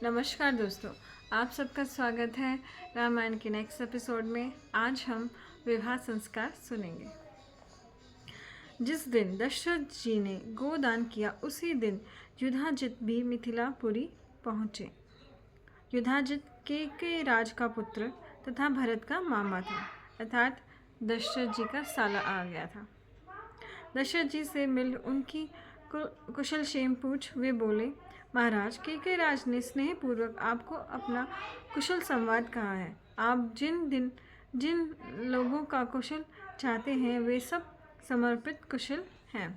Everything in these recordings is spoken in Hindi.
नमस्कार दोस्तों, आप सबका स्वागत है रामायण के नेक्स्ट एपिसोड में। आज हम विवाह संस्कार सुनेंगे। जिस दिन दशरथ जी ने गोदान किया उसी दिन युधाजित भी मिथिलापुरी पहुँचे। युधाजित के राज का पुत्र तथा भरत का मामा था, अर्थात दशरथ जी का साला आ गया था। दशरथ जी से मिल उनकी कुशल क्षेम पूछ वे बोले, महाराज केकई राज ने स्नेह पूर्वक आपको अपना कुशल संवाद कहा है। आप जिन लोगों का कुशल चाहते हैं वे सब समर्पित कुशल हैं।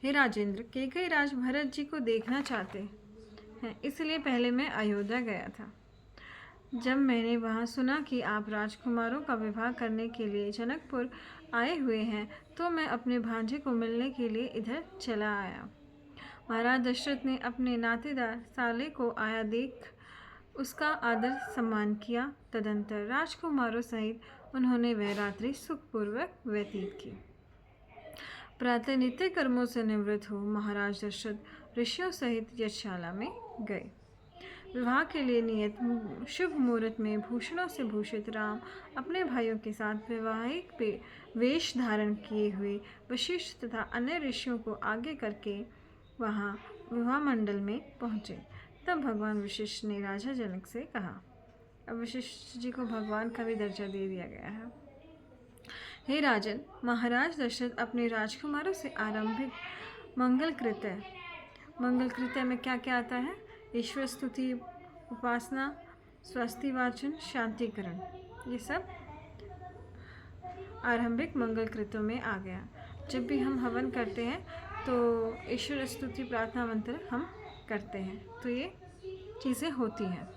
हे राजेंद्र, केकई राज भरत जी को देखना चाहते हैं, इसलिए पहले मैं अयोध्या गया था। जब मैंने वहाँ सुना कि आप राजकुमारों का विवाह करने के लिए जनकपुर आए हुए हैं तो मैं अपने भांजे को मिलने के लिए इधर चला आया। महाराज दशरथ ने अपने नातेदार साले को आया देख उसका आदर सम्मान किया। तदंतर राजकुमारों सहित उन्होंने वह रात्रि सुखपूर्वक व्यतीत की। प्रातः नित्य कर्मों से निवृत्त हो महाराज दशरथ ऋषियों सहित यज्ञशाला में गए। विवाह के लिए नियत शुभ मुहूर्त में भूषणों से भूषित राम अपने भाइयों के साथ वैवाहिक वेश धारण किए हुए वशिष्ठ तथा अन्य ऋषियों को आगे करके वहाँ विवाह मंडल में पहुँचे। तब भगवान वशिष्ठ ने राजा जनक से कहा। अब वशिष्ठ जी को भगवान का भी दर्जा दे दिया गया है। हे राजन, महाराज दशरथ अपने राजकुमारों से आरंभिक मंगल कृत्य में क्या क्या आता है? ईश्वर स्तुति, उपासना, स्वस्ति वाचन, शांतिकरण, ये सब आरंभिक मंगल कृत्यों में आ गया। जब भी हम हवन करते हैं तो ईश्वर स्तुति प्रार्थना मंत्र हम करते हैं, तो ये चीज़ें होती हैं।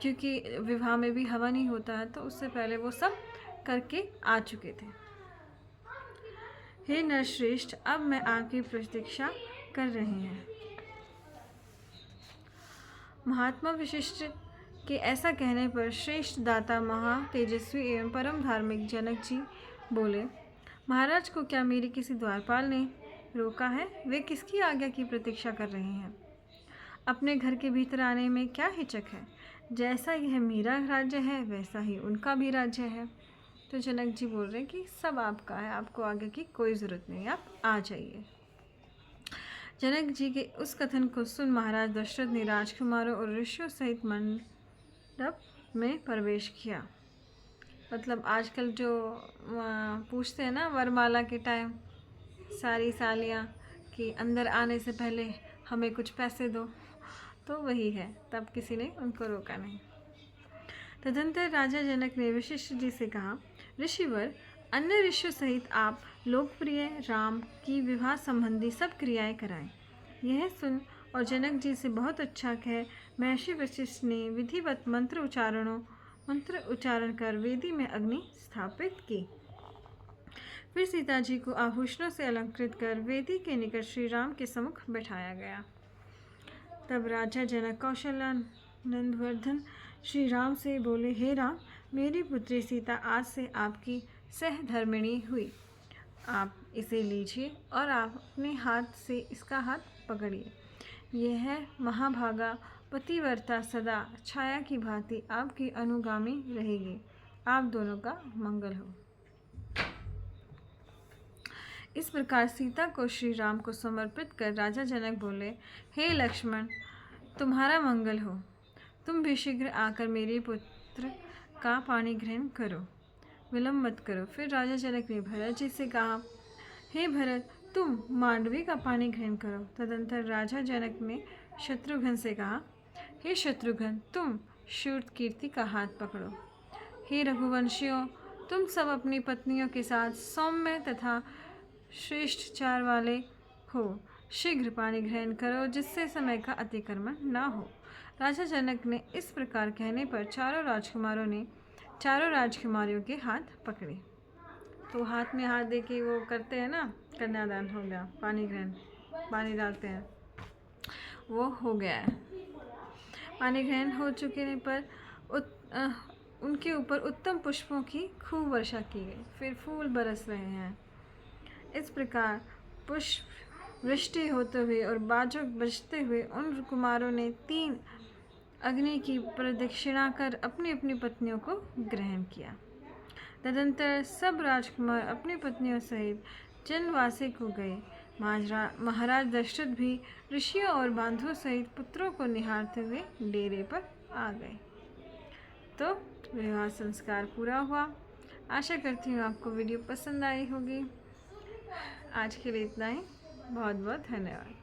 क्योंकि विवाह में भी हवन ही होता है, तो उससे पहले वो सब करके आ चुके थे। हे नरश्रेष्ठ, अब मैं आपकी प्रतीक्षा कर रही हैं। महात्मा वशिष्ठ के ऐसा कहने पर श्रेष्ठ दाता महा तेजस्वी एवं परम धार्मिक जनक जी बोले, महाराज को क्या मेरी किसी द्वारपाल ने रोका है? वे किसकी आज्ञा की प्रतीक्षा कर रहे हैं? अपने घर के भीतर आने में क्या हिचक है? जैसा यह मेरा राज्य है वैसा ही उनका भी राज्य है। तो जनक जी बोल रहे हैं कि सब आपका है, आपको आगे की कोई ज़रूरत नहीं, आप आ जाइए। जनक जी के उस कथन को सुन महाराज दशरथ ने राजकुमारों और ऋषियों सहित मंडप में प्रवेश किया। मतलब आजकल जो पूछते हैं ना वरमाला के टाइम सारी सालियाँ कि अंदर आने से पहले हमें कुछ पैसे दो, तो वही है। तब किसी ने उनको रोका नहीं। तदंतर राजा जनक ने वशिष्ठ जी से कहा, ऋषिवर, अन्य ऋषियों सहित आप लोकप्रिय राम की विवाह संबंधी सब क्रियाएं कराएं। यह सुन और जनक जी से बहुत अच्छा कह महर्षि वशिष्ठ ने विधिवत मंत्र उच्चारण कर वेदी में अग्नि स्थापित की। फिर सीता जी को आभूषणों से अलंकृत कर वेदी के निकट श्री राम के सम्मुख बैठाया गया। तब राजा जनक कौशल्यानंदवर्धन श्री राम से बोले, हे राम, मेरी पुत्री सीता आज से आपकी सहधर्मिणी हुई। आप इसे लीजिए और आप अपने हाथ से इसका हाथ पकड़िए। यह है महाभागा पतिव्रता सदा छाया की भांति आपकी अनुगामी रहेगी। आप दोनों का मंगल हो। इस प्रकार सीता को श्री राम को समर्पित कर राजा जनक बोले, हे लक्ष्मण, तुम्हारा मंगल हो। तुम भी शीघ्र आकर मेरे पुत्र का पाणी ग्रहण करो, विलंब मत करो। फिर राजा जनक ने भरत जी से कहा, हे भरत, तुम मांडवी का पानी ग्रहण करो। तदंतर राजा जनक ने शत्रुघ्न से कहा, हे शत्रुघ्न, तुम शूर कीर्ति का हाथ पकड़ो। हे रघुवंशियों, तुम सब अपनी पत्नियों के साथ सौम्य तथा श्रेष्ठ चार वाले हो, शीघ्र पानी ग्रहण करो, जिससे समय का अतिक्रमण न हो। राजा जनक ने इस प्रकार कहने पर चारों राजकुमारों ने चारों राजकुमारियों के हाथ पकड़े। तो हाथ में हाथ देके वो करते हैं ना, कन्यादान हो गया, पानी ग्रहण, पानी डालते हैं, वो हो गया है। पानी ग्रहण हो चुके पर उनके ऊपर उत्तम पुष्पों की खूब वर्षा की गई। फिर फूल बरस रहे हैं। इस प्रकार पुष्प वृष्टि होते हुए और बाजों बजते हुए उन कुमारों ने 3 अग्नि की प्रदक्षिणा कर अपनी अपनी पत्नियों को ग्रहण किया। तदंतर सब राजकुमार अपनी पत्नियों सहित जनवासी को गए। महाराज दशरथ भी ऋषियों और बांधवों सहित पुत्रों को निहारते हुए डेरे पर आ गए। तो विवाह संस्कार पूरा हुआ। आशा करती हूँ आपको वीडियो पसंद आई होगी। आज के लिए इतना ही। बहुत बहुत धन्यवाद।